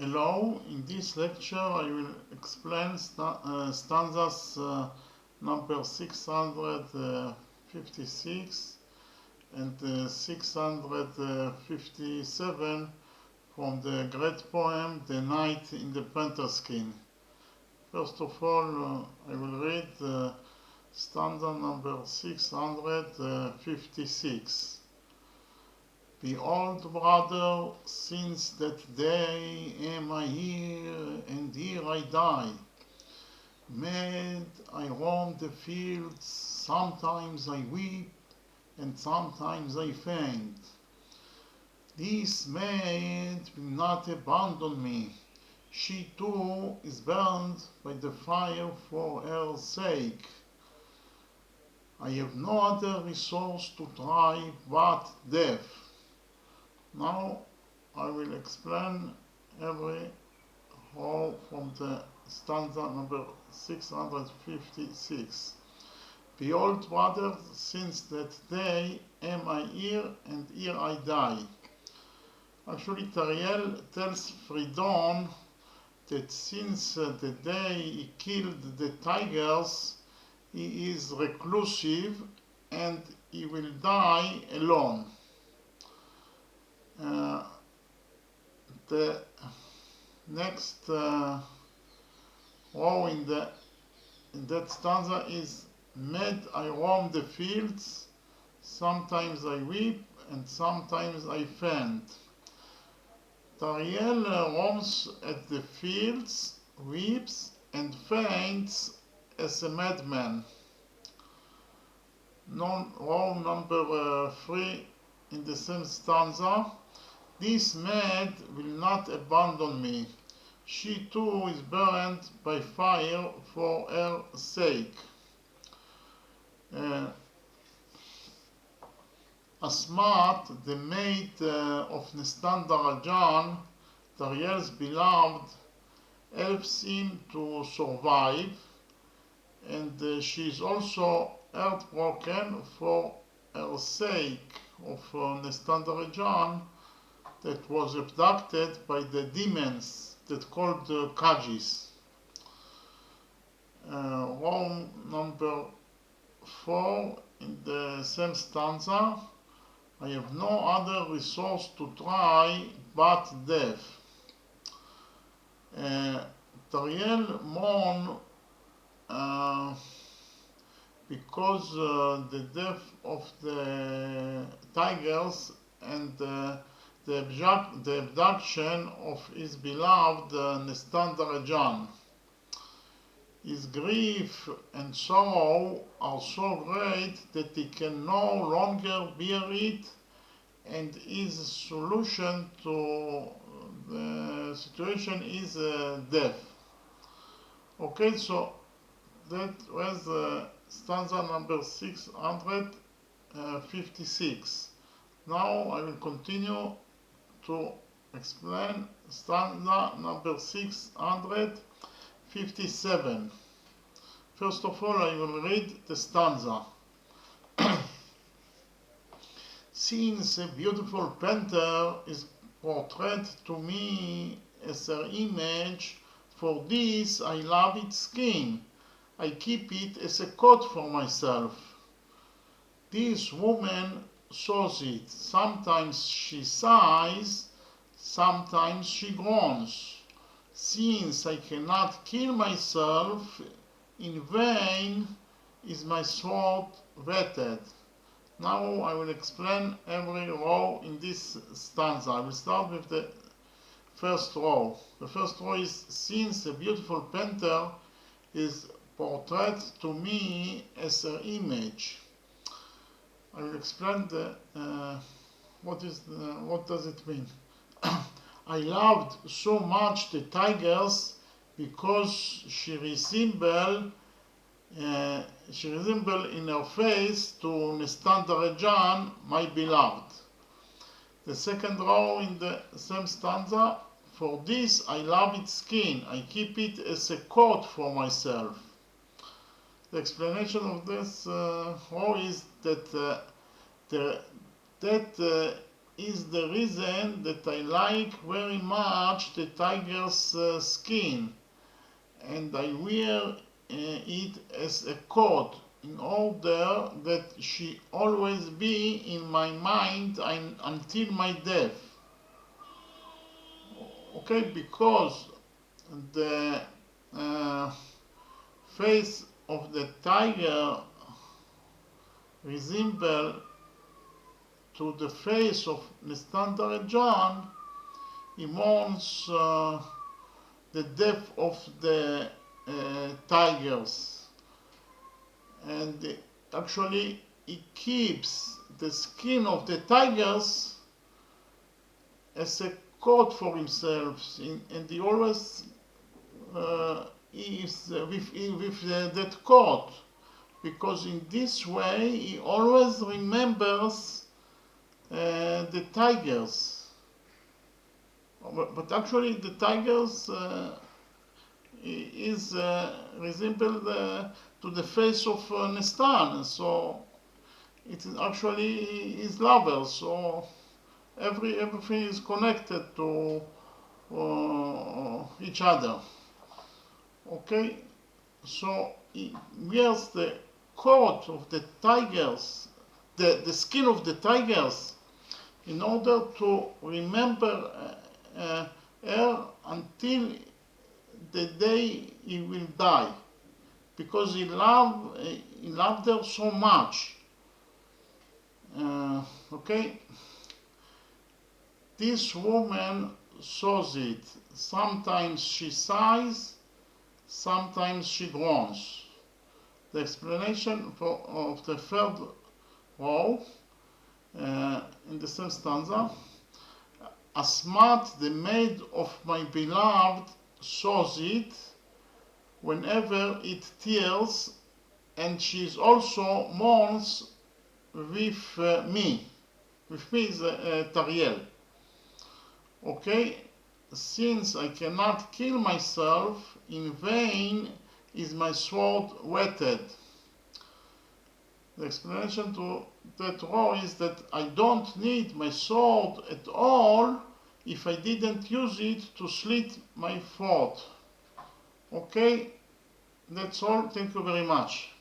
Hello, in this lecture I will explain stanzas number 656 and 657 from the great poem The Night in the Panther Skin. First of all, I will read stanza number 656. Behold, brother, since that day am I here, and here I die. Mad I roam the fields, sometimes I weep, and sometimes I faint. This maid will not abandon me. She too is burned by the fire for her sake. I have no other resource to try but death. Now I will explain every row from the stanza number 656. Behold, brother, since that day am I here, and here I die. Actually, TARIEL tells Fridon that since the day he killed the tigers, he is reclusive and he will die alone. The next row in that stanza is mad I roam the fields, sometimes I weep and sometimes I faint. TARIEL roams at the fields, weeps and faints as a madman. Row number 3 in the same stanza. This maid will not abandon me. She too is burned by fire for her sake. Asmat, the maid of NESTAN DAREDJAN, TARIEL's beloved, helps him to survive, and she is also heartbroken for her sake of NESTAN DAREDJAN that was abducted by the demons that called Kajis. Row number 4 in the same stanza. I have no other resource to try but death. TARIEL mourn because the death of the tigers and the abduction of his beloved NESTAN DAREDJAN. His grief and sorrow are so great that he can no longer bear it, and his solution to the situation is death. Okay, so that was stanza number 656. Now I will continue to explain stanza number 657. First of all, I will read the stanza. Since a beautiful panther is portrayed to me as her image, for this I love its skin. I keep it as a coat for myself. This woman shows it. Sometimes she sighs, sometimes she groans. Since I cannot kill myself, in vain is my sword whetted. Now I will explain every row in this stanza. I will start with the first row. The first row is, since a beautiful panther is portrayed to me as her image. I will explain what does it mean. I loved so much the tigers because she resembled in her face to NESTAN DAREDJAN, my beloved. The second row in the same stanza, for this I love its skin, I keep it as a coat for myself. The explanation of this row is that is the reason that I like very much the tiger's skin, and I wear it as a coat in order that she always be in my mind until my death. Okay, because the face of the tiger resemble to the face of NESTAN DAREDJAN. He mourns the death of the tigers, and actually he keeps the skin of the tigers as a coat for himself, and he always is with that coat, because in this way he always remembers the tigers. But actually the tigers is resembled to the face of NESTAN, so it is actually his lover, so everything is connected to each other. Okay, so he wears the coat of the tigers, the skin of the tigers, in order to remember her until the day he will die, because he loved her so much. Okay, this woman shows it. Sometimes she sighs, sometimes she groans. The explanation of the third row in the same stanza: Asmat, the maid of my beloved, shows it whenever it tears, and she also mourns with me. With me is TARIEL. Okay, since I cannot kill myself, in vain is my sword whetted. The explanation to that row is that I don't need my sword at all if I didn't use it to slit my throat. Okay, that's all. Thank you very much.